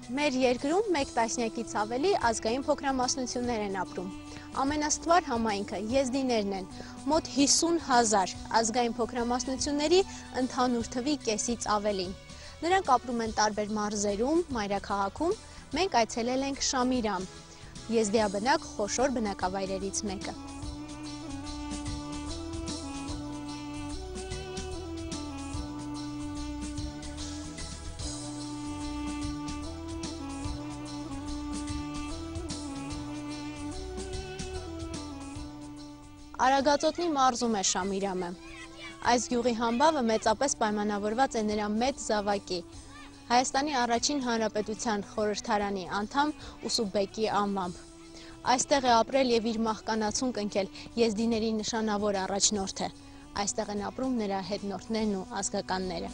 Մեր երկրում մեկ տասնյակից ավելի ազգային փոքրամասնություններ են ապրում։ Ամենաստվար համայնքը եզդիներն են, մոտ 50,000 ազգային փոքրամասնությունների ընդհանուր թվի կեսից ավելին։ Նրանք ապրում են տարբեր մարզերում, մայրաքաղաքում, մենք այցելել ենք Շամիրամ, եզդիաբնակ խոշոր բնակավայրերից մեկը։ Արագածոտնի մարզում է Շամիրամը։ Այս գյուղի համբավը մեծապես պայմանավորված է նրա մեծ զավակի, Հայաստանի առաջին հանրապետության խորհրդարանի անդամ Ուսուբեկի անվամբ։ Այստեղ է ապրել և իր մահկանացուն կնքել եզդիների նշանավոր առաջնորդը։ Այստեղ են ապրում նրա հետնորդներն ու ազգականները։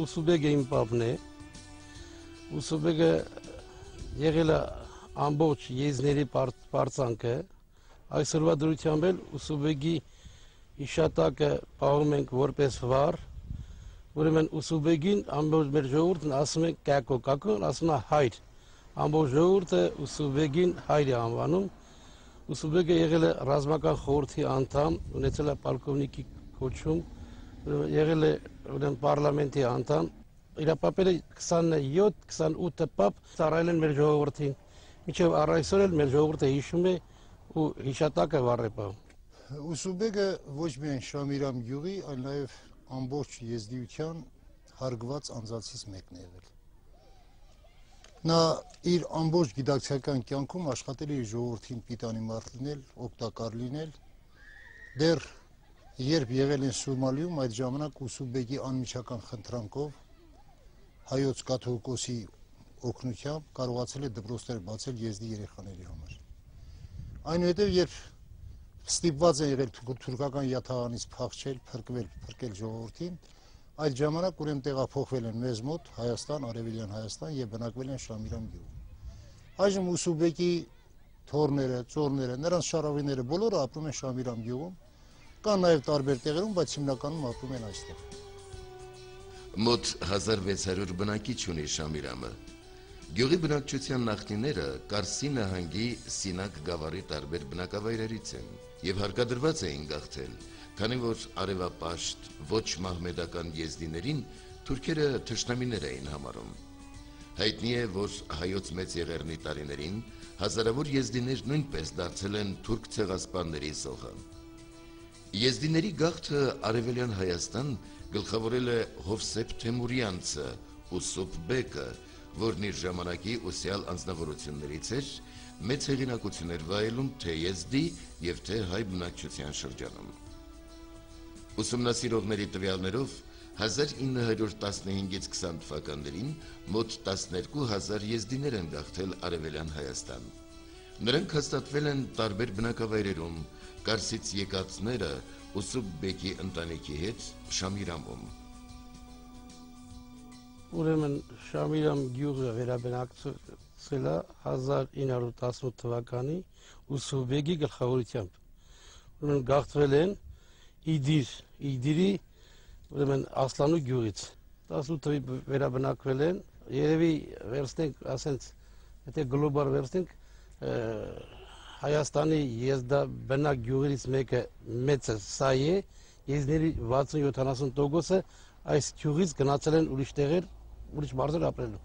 Ուսուբեկը իմ պապն է։ Ուսուբեկը եղել է ամբողջ եզների պարծանքը, այսօրվա դրությամբ էլ Ուսուբեկի հիշատակը պահում ենք որպես վառ, ուրեմն Ուսուբեկին ամբողջ մեր ժողովուրդն ասում է կակո, ասում է հայր, ամբողջ ժողովուրդը Ուսուբեկին հայր է անվանում, Ուսուբեկը եղել է ռազմական խորհրդի անդամ, ունեցել է պալկովնիկի կոչում, եղել է պարլամենտի անդամ, իրապապել է 27-28 պապ ծառայել են մեր ժողովրդին, մինչև առայսօր էլ մեր ժողովուրդը հիշում է ու հիշատակը վառ է պահում։ Ուսուբեկը ոչ միայն Շամիրամ գյուղի, այլ նաև ամբողջ եզդիության հարգված անձանցից մեկն է եղել։ Նա իր ամբողջ գիտակցական կյանքում աշխատել է իր ժողովրդին պիտանի մարդ լինել, օգտակար լինել, դեռ երբ եղել են Սոմալիում, այդ ժամանակ Ուսուբեկի անմիջական խնդրանքով հայոց կաթողիկոսի օգնությամբ կարողացել է դպրոցներ բացել եզդի երեխաների համար։ Այնուհետև երբ ստիպված է եղել թուրքական յաթաղանից փախչել, փրկել ժողովրդին, այդ ժամանակ ուրեմն տեղափոխվել են մեզ մոտ Հայաստան, Արևելյան Հայաստան եւ բնակվել են Շամիրամ գյուղում։ Այժմ Ուսուբեկի թոռները, ծոռները, նրանց շարավիները բոլորը ապրում են Շամիրամ գյուղում, կան նաև տարբեր տեղերում, բայց հիմնականում ապրում են այստեղ։ Մոտ 1600 բնակիչ ունի Շամիրամը։ Գյուղի բնակչության նախնիները Կարսի նահանգի Սինակ գավառի տարբեր բնակավայրերից են եւ հարկադրված էին գաղթել, քանի որ արևապաշտ ոչ մահմեդական եզդիներին թուրքերը թշնամիներ էին համարում։ Հայտնի է, որ հայոց մեծ եղեռնի տարիներին հազարավոր եզդիներ նույնպես դարձել են թուրք ցեղասպանների զոհը։ Եզդիների գաղթը Արևելյան Հայաստան գլխավորել է Հովսեփ Թեմուրյանցը, Ուսուբեկը, որն իր ժամանակի ուսյալ անձնավորություններից էր, մեծ հեղինակություն էր վայելում թե եզդի և թե հայ բնակչության շրջանում։ Ուսումնասիրողների տվյալներով 1915-ից 20 թվականներին մոտ 12,000 եզդիներ են գաղթել Արևելյան Հայաստան։ Նրանք հաստատվել են տարբեր բնակավայրերում, Կարսից եկածները Ուսուբեկի ընտանիքի հետ Շամիրամում։ Ուրեմն Շամիրամ գյուղը վերաբնակեցվել է 1918 թվականի Ուսուբեկի գլխավորությամբ։ Ուրեմն գաղթվել են Իդիրի ուրեմն Ասլանու գյուղից։ 18 թվականին վերաբնակվել են, երևի վերցնենք, ասենք, եթե գլոբալ վերցնենք, Հայաստանի եզդաբնակ գյուղերից մեկը մեծը սա է, եզդիների 60-70%-ը այս գյուղից գնացել են ուրիշ տեղեր, ուրիշ մարզեր ապրելու։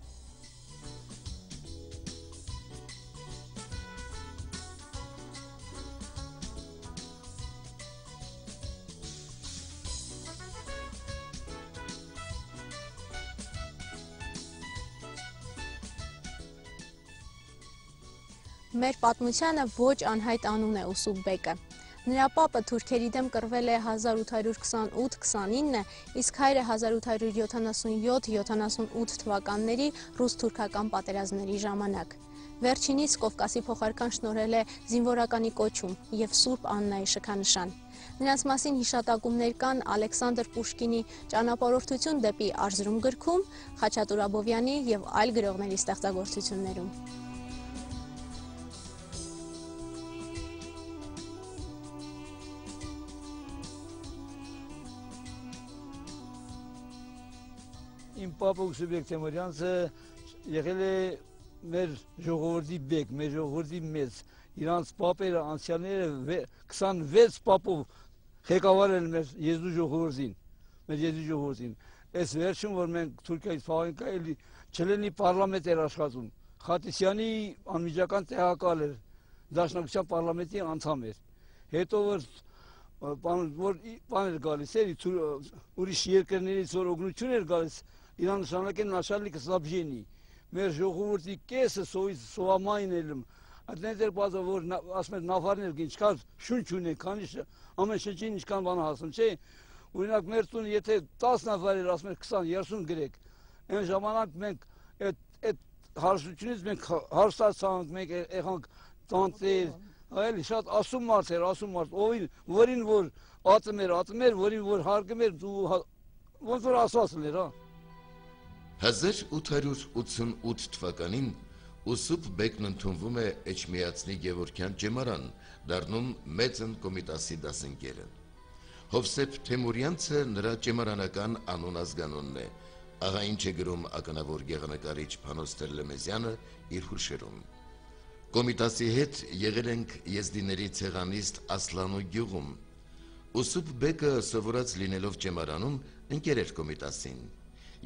Մեր պատմությանը ոչ անհայտ անուն է Ուսուբեկը։ Նրա պապը թուրքերի դեմ կռվել է 1828-29, իսկ հայրը 1877-78 թվականների ռուս-թուրքական պատերազմների ժամանակ։ Վերջինիս Կովկասի փոխարքան շնորհել է զինվորականի կոչում և Սուրբ Աննայի շքանշան։ Նրանց մասին հիշատակումներ կան Ալեքսանդր Պուշկինի «Ճանապարհորդություն դեպի Արզրում» գրքում, Խաչատուր Աբովյանի և այլ գրողների ստեղծագործություններում։ Պապը Ուսուբեկ Թեմուրյանցը եղել է մեր ժողովրդի բեկ, մեր ժողովրդի մեծ, իրանց պապերը, անցյալները 26 պապով ղեկավարել մեր եզդու ժողովրդին, Այս վերջում, որ մենք Թուրքիայից փախանք, էլի չլինի պարլամենտ էր աշխատում, Խատիսյանի անմիջական տեղակալ էր, Դաշնակցության պարլամենտի անդամ էր, հետո որ բան էր գալիս, ուրիշ երկրներից որ օգնություն էր գալիս, իրան նշանակեն նաշալիկը սնաբժենի, մեր ժողովրդի կեսը սովամայն էլում, Այդնետ էր բազը, որ ասում էր նավարներ ինչքան շունչ ունեն, քանի ամեն շնչին ինչքան բան հասում, չէ, օրինակ մեր տունը եթե 10 նավար էր, ասում էր 20-30 գրեք, այն ժամանակ մենք այդ հարստությունից մենք հարստացանք, մենք եղանք տանտեր, այլ շատ ասում մարդ էր, որին որ ատում էր, որին որ հարգում էր, ոնց որ ասվածն էր, 1888 թվականին Ուսուբ բեկն ընդունվում է Էջմիածնի Գևորգյան ջեմարան, դառնում մեծն կոմիտասի դասընկերը։ Հովսեփ Թեմուրյանցը նրա ջեմարանական անուն ազգանունն է, աղա ինչ է գրում ականավոր գեղանկարիչ Փանոս Տեր-Լեմեզյանը իր հուշերում։ Կոմիտասի հետ եղել ենք եզդիների ցեղանիստ Ասլանու գյուղում։ Ուսուբ բեկը սովորած լինելով ջեմարանում ընկեր էր կոմիտասին։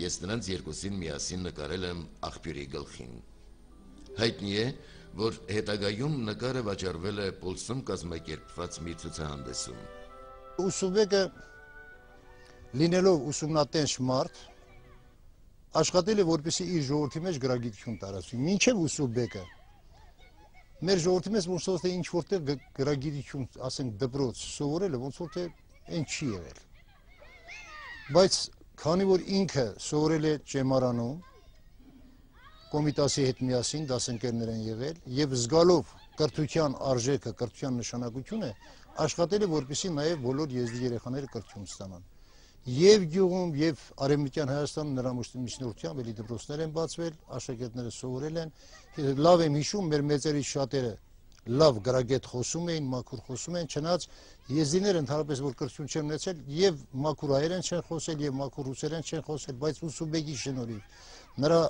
Ես նրանց երկուսին միասին նկարել եմ աղբյուրի գլխին։ Հայտնի է, որ հետագայում նկարը վաճառվել է Պոլսում կազմակերպված մի ցուցահանդեսում։ Ուսուբեկը լինելով ուսումնատենչ մարդ, աշխատել է որպեսզի իր ժողովրդի մեջ գրագիտություն տարածվի։ Մինչև Ուսուբեկը մեր ժողովրդի մեջ ոնց որ թե ինչ որտեղ գրագիտություն, ասենք դպրոց սովորելը ոնց որ թե այն չի եղել։ Բայց քանի որ ինքը սովորել է ջեմարանում, Կոմիտասի հետ միասին դասընկերներ են եղել եւ զգալով կրթության արժեքը, կրթության նշանակությունը աշխատել է որպեսզի նաեւ բոլոր եզդի երեխաները կրթություն ստանան։ Եվ գյուղում, եւ Արևմտյան Հայաստանում նրա միջնորդությամբ էլի դպրոցներ են բացվել, աշակերտները սովորել են։ Լավ եմ հիշում, մեր մեծերից շատերը լավ գրագետ խոսում էին, մաքուր խոսում են, չնայած եզդիները ընդհանրապես որ կրթություն չեն ունեցել, եւ մաքուր հայերեն չեն խոսել, եւ մաքուր ռուսերեն չեն խոսել, բայց Ուսուբեկի շնորհիվ նրա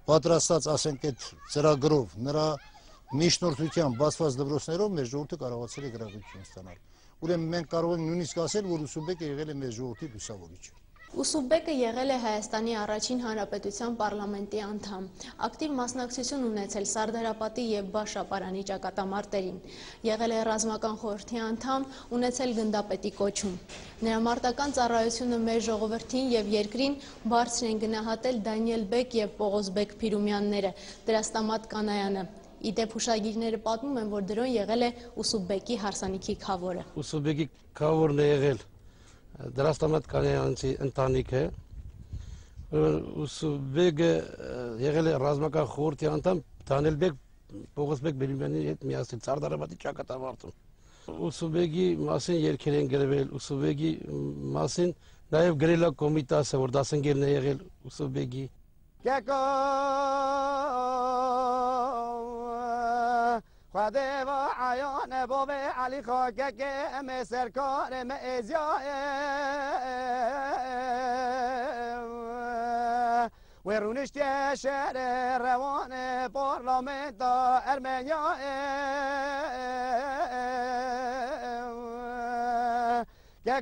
պատրաստած, ասենք, այդ ծրագրով, նրա միջնորդությամբ բացված դպրոցներով մեր ժողովուրդը կարողացել է գրագիտություն ստանալ։ Ուրեմն մենք կարող ենք նույնիսկ ասել, որ Ուսուբեկը եղել է մեր ժողովրդի լուսավորիչը։ Ուսուբեկը եղել է Հայաստանի առաջին հանրապետության պարլամենտի անդամ, ակտիվ մասնակցություն ունեցել Սարդարապատի եւ Բաշապարանի ճակատամարտերին, եղել է ռազմական խորհրդի անդամ, ունեցել գնդապետի կոչում։ Նրա մարտական ծառայությունը մեր ժողովրդին եւ երկրին բարձր են գնահատել Դանիել Բեկ եւ Պողոս Բեկ Փիրումյանները, Դրաստամատ Կանայանը։ Իդեպ հուշագիրները պատմում են, որ դրոն եղել է Ուսուբեկի հարսանիքի քավորը։ Ուսուբեկի քավորն է եղել Դրաստամատ Կանայանցի ընտանիքը, Ուսուբեկը եղել է ռազմական խորհրդի անդամ Դանիել Բեկ, Պողոս Բեկ Փիրումյանի հետ միասին Սարդարապատի ճակատամարտում։ Ուսուբեկի մասին երգեր են գրվել, Ուսուբեկի մասին նաև գրել է Կոմիտասը, որ դասընկերն է եղել Ուսուբեկի։ خده و عیان باب علی خاکه که سرکار مزیای و رونشت شهر روان پارلمنت ارمنیا که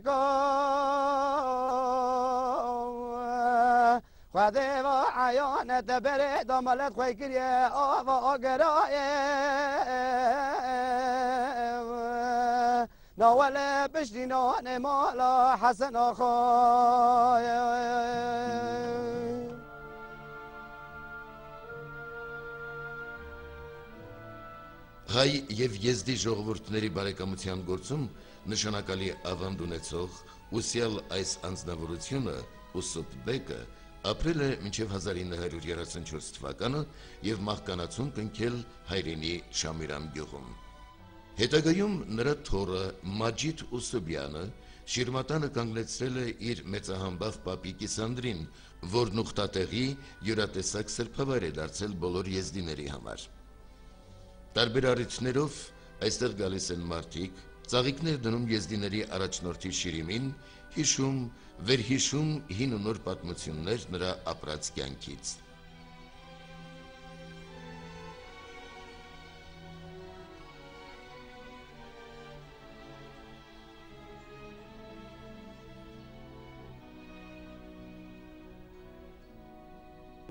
خده و عیان تبره داملت خوی کریه آوا آگرای ناول بشتینان مالا حسن آخای Հայ եւ եզդի ժողովուրդների բարեկամության գործում նշանակալի ավանդ ունեցող ուսյալ այս անձնավորությունը Ուսուբ Բեկը ապրել է մինչև 1934 թվականը եւ մահկանացուն կնքել հայրենի Շամիրամ գյուղում։ Հետագայում նրա թոռը Մաջիդ Ուսուբյանը շիրմատանը կանգնեցրել է իր մեծահամբավ պապի Կիսանդրին, որն ուխտատեղի յուրատեսակ սրբավայր է դարձել բոլոր եզդիների համար։ Տարբեր առիթներով այստեղ գալիս են մարդիկ, Ծաղիկներ դնում եզդիների առաջնորդի Շիրիմին, հիշում, վերհիշում հին ու նոր պատմություններ նրա ապրած կյանքից։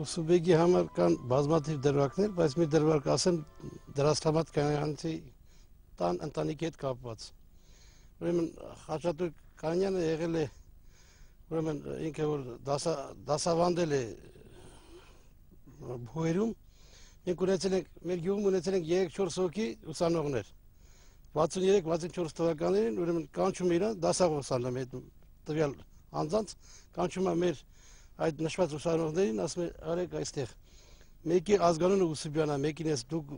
Ուսուբեգի համար կան բազմաթիվ դրվագներ, բայց մի դրվագ ասեմ Դրաստամատ Կանյանցի տան ընտանիքի հետ կապված։ Ուրեմն Խաչատուր Կանյանը եղել է, ուրեմն ինքը որ դասավանդել է Բուհերում, մենք ունեցել ենք, մեր գյուղում ունեցել ենք 3-4 հոգի ուսանողներ։ 63-64 թվականներին ուրեմն կանչում իրան դասավոր ուսանում այդ տվյալ անձանց, կանչում է մեր այդ նշված ուսանողներին, ասում է արեք այստեղ։ Մեկի ազգանունը Ուսուբյանա, մեկին ես դուք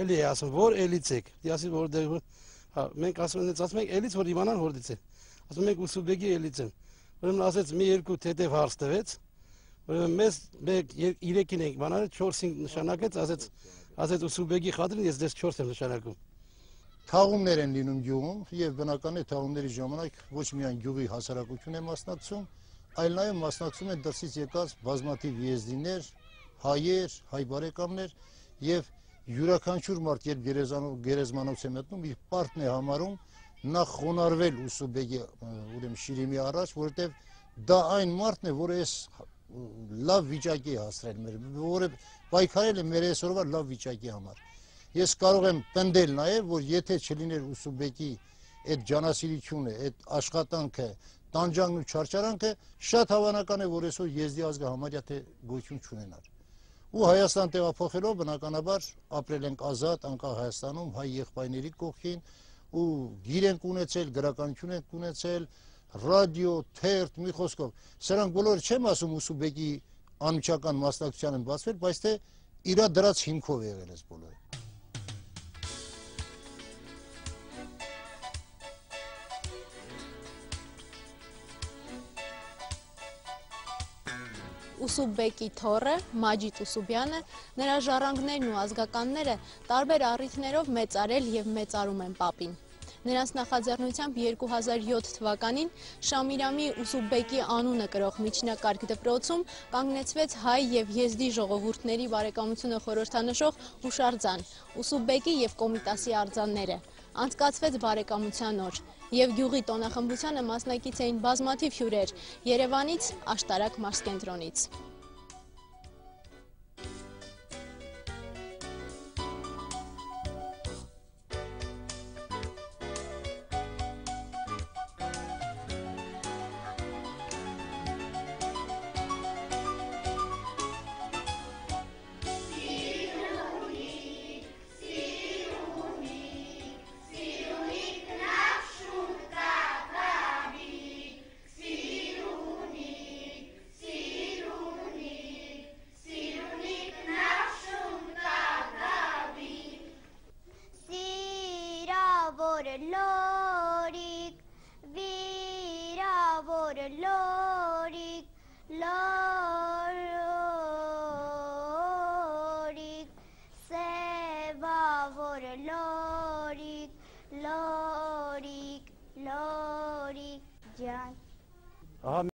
էլի է ասում, որ էլից եք։ Դի ասի որ մենք ասում ենք էլից որ իմանան որից է։ Ասում ենք Ուսուբեգի էլից են։ Ուրեմն ասեց մի երկու թեթև հարց տվեց։ Ուրեմն մեզ 3-ին ենք իմանալ, 4-ին նշանակեց, ասեց Ուսուբեգի խաթրին ես դες 4 եմ նշանակում։ Թաղումներ են լինում գյուղում եւ բնական է թաղումների ժամանակ ոչ միայն գյուղի հասարակություն է մասնակցում, այլ նաև մասնակցում են դրսից եկած բազմաթիվ եզդիներ, հայեր, հայ բարեկամներ եւ յուրաքանչյուր մարդ երբ գերեզմանոց է մտնում, իր պարտն է համարում նախ խոնարհվել Ուսուբեգի ուրեմն Շիրիմի առաջ, որովհետեւ դա այն մարդն է, որը այս լավ վիճակի է հասցրել որը պայքարել է մեր այսօրվա լավ վիճակի համար։ Ես կարող եմ պնդել նաև, որ եթե չլիներ Ուսուբեգի այդ ջանասիրությունը, այդ աշխատանքը, տանջանքն ու չարչարանքը, շատ հավանական է, որ այսօր եզդի ազգը համարյա թե գոյություն չունենար։ Ու Հայաստան տեղափոխելով բնականաբար ապրել ենք ազատ, անկախ Հայաստանում, հայ եղբայրների կողքին, ու գիր ենք ունեցել, գրականություն ենք ունեցել, ռադիո, թերթ, մի խոսքով։ Սրանք բոլորը չեմ ասում Ուսուբեգի անմիջական մասնակցության են բացվել, բայց թե իրա դրած հիմքով եղել էս բոլորը։ Ուսուբեկի թոռը, Մաջիդ Ուսուբյանը, նրա ժառանգներն ու ազգականները տարբեր առիթներով մեծարել եւ մեծարում են պապին։ Նրանց նախաձեռնությամբ 2007 թվականին Շամիրամի Ուսուբեկի անունը կրող միջնակարգ դպրոցում կանգնեցվեց հայ եւ եզդի ժողովուրդների բարեկամությունը խորհրդանշող հուշարձան Ուսուբեկի եւ Կոմիտասի արձանները։ Անցկացվեց բարեկամության օր եւ գյուղի տոնախմբությանը մասնակից էին բազմաթիվ հյուրեր Երևանից, Աշտարակ մարզկենտրոնից։ Lorik, virabor lorik, lorik, sevavor lorik, lorik, lorik, can.